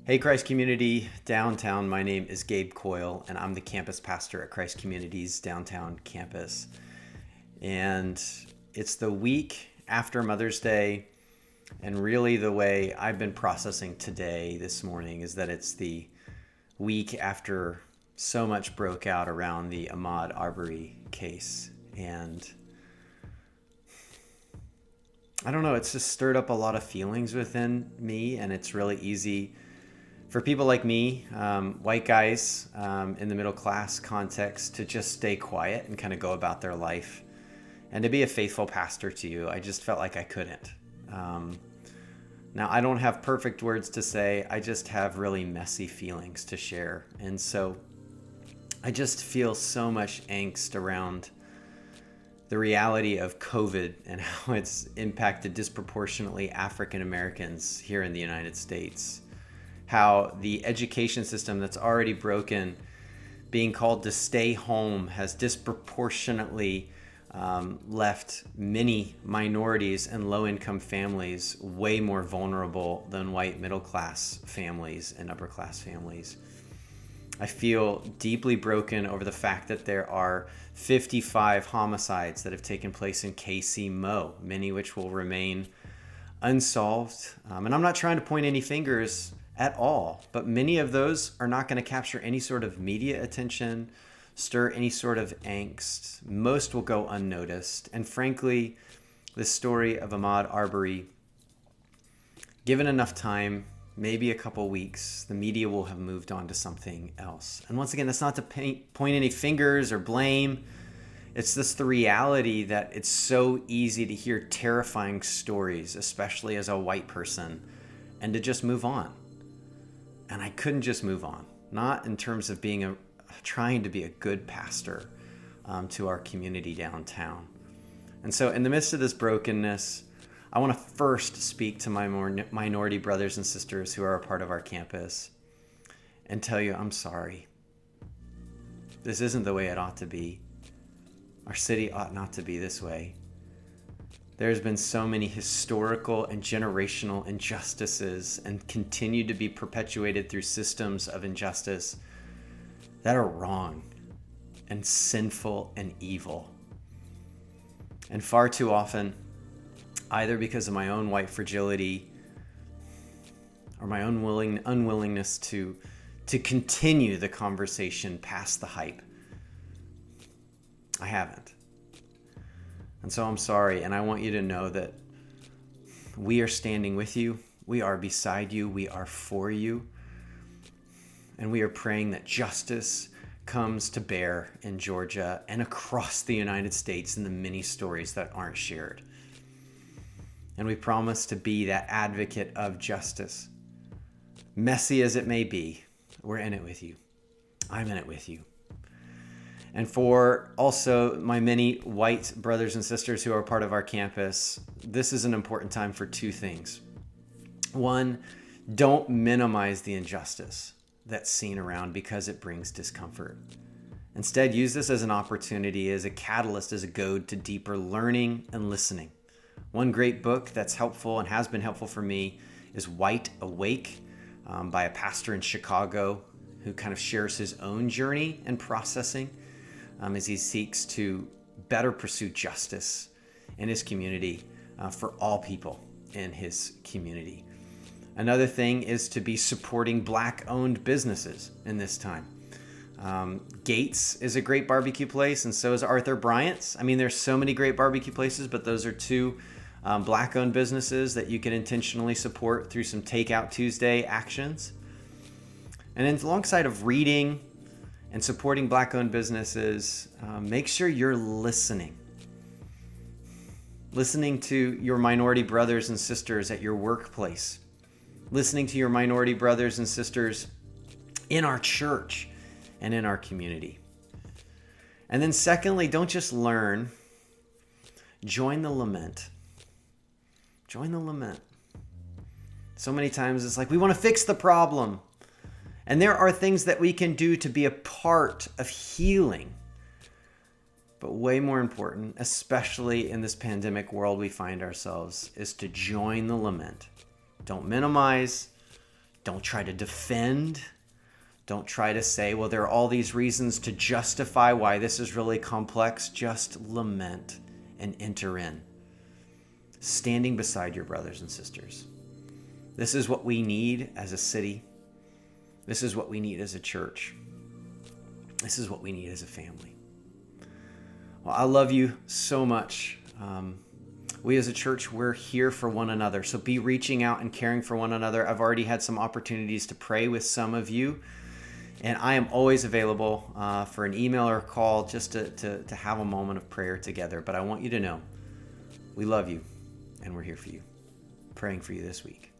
Hey, Christ Community Downtown. My name is Gabe Coyle, and I'm the campus pastor at Christ Community's downtown campus. And it's the week after Mother's Day, and really the way I've been processing today, this morning, is that it's the week after so much broke out around the Ahmaud Arbery case. And I don't know, it's just stirred up a lot of feelings within me, and it's really easy for people like me, white guys in the middle class context, to just stay quiet and kind of go about their life. And to be a faithful pastor to you, I just felt like I couldn't. Now, I don't have perfect words to say. I just have really messy feelings to share. And so I just feel so much angst around the reality of COVID and how it's impacted disproportionately African Americans here in the United States. How the education system that's already broken, being called to stay home, has disproportionately left many minorities and low-income families way more vulnerable than white middle-class families and upper-class families. I feel deeply broken over the fact that there are 55 homicides that have taken place in KC Mo, many which will remain unsolved. And I'm not trying to point any fingers at all, but many of those are not going to capture any sort of media attention, stir any sort of angst. Most will go unnoticed. And frankly, the story of Ahmaud Arbery, given enough time, maybe a couple weeks, the media will have moved on to something else. And once again, that's not to point any fingers or blame. It's just the reality that it's so easy to hear terrifying stories, especially as a white person, and to just move on. And I couldn't just move on, not in terms of trying to be a good pastor to our community downtown. And so in the midst of this brokenness, I want to first speak to my minority brothers and sisters who are a part of our campus and tell you, I'm sorry. This isn't the way it ought to be. Our city ought not to be this way. There's been so many historical and generational injustices and continue to be perpetuated through systems of injustice that are wrong and sinful and evil. And far too often, either because of my own white fragility or my own unwillingness to continue the conversation past the hype, I haven't. And so I'm sorry, and I want you to know that we are standing with you, we are beside you, we are for you, and we are praying that justice comes to bear in Georgia and across the United States in the many stories that aren't shared. And we promise to be that advocate of justice. Messy as it may be, we're in it with you. I'm in it with you. And for also my many white brothers and sisters who are part of our campus, this is an important time for two things. One, don't minimize the injustice that's seen around because it brings discomfort. Instead, use this as an opportunity, as a catalyst, as a goad to deeper learning and listening. One great book that's helpful and has been helpful for me is White Awake by a pastor in Chicago who kind of shares his own journey and processing as he seeks to better pursue justice in his community for all people in his community. Another thing is to be supporting Black-owned businesses in this time. Gates is a great barbecue place, and so is Arthur Bryant's. I mean, there's so many great barbecue places, but those are two Black-owned businesses that you can intentionally support through some Takeout Tuesday actions. And then alongside of reading and supporting Black-owned businesses, make sure you're listening. Listening to your minority brothers and sisters at your workplace. Listening to your minority brothers and sisters in our church and in our community. And then secondly, don't just learn, join the lament. Join the lament. So many times it's like, we want to fix the problem. And there are things that we can do to be a part of healing. But way more important, especially in this pandemic world we find ourselves, is to join the lament. Don't minimize. Don't try to defend. Don't try to say, well, there are all these reasons to justify why this is really complex. Just lament and enter in, standing beside your brothers and sisters. This is what we need as a city. This is what we need as a church. This is what we need as a family. Well, I love you so much. We as a church, we're here for one another. So be reaching out and caring for one another. I've already had some opportunities to pray with some of you. And I am always available for an email or a call just to have a moment of prayer together. But I want you to know we love you and we're here for you, praying for you this week.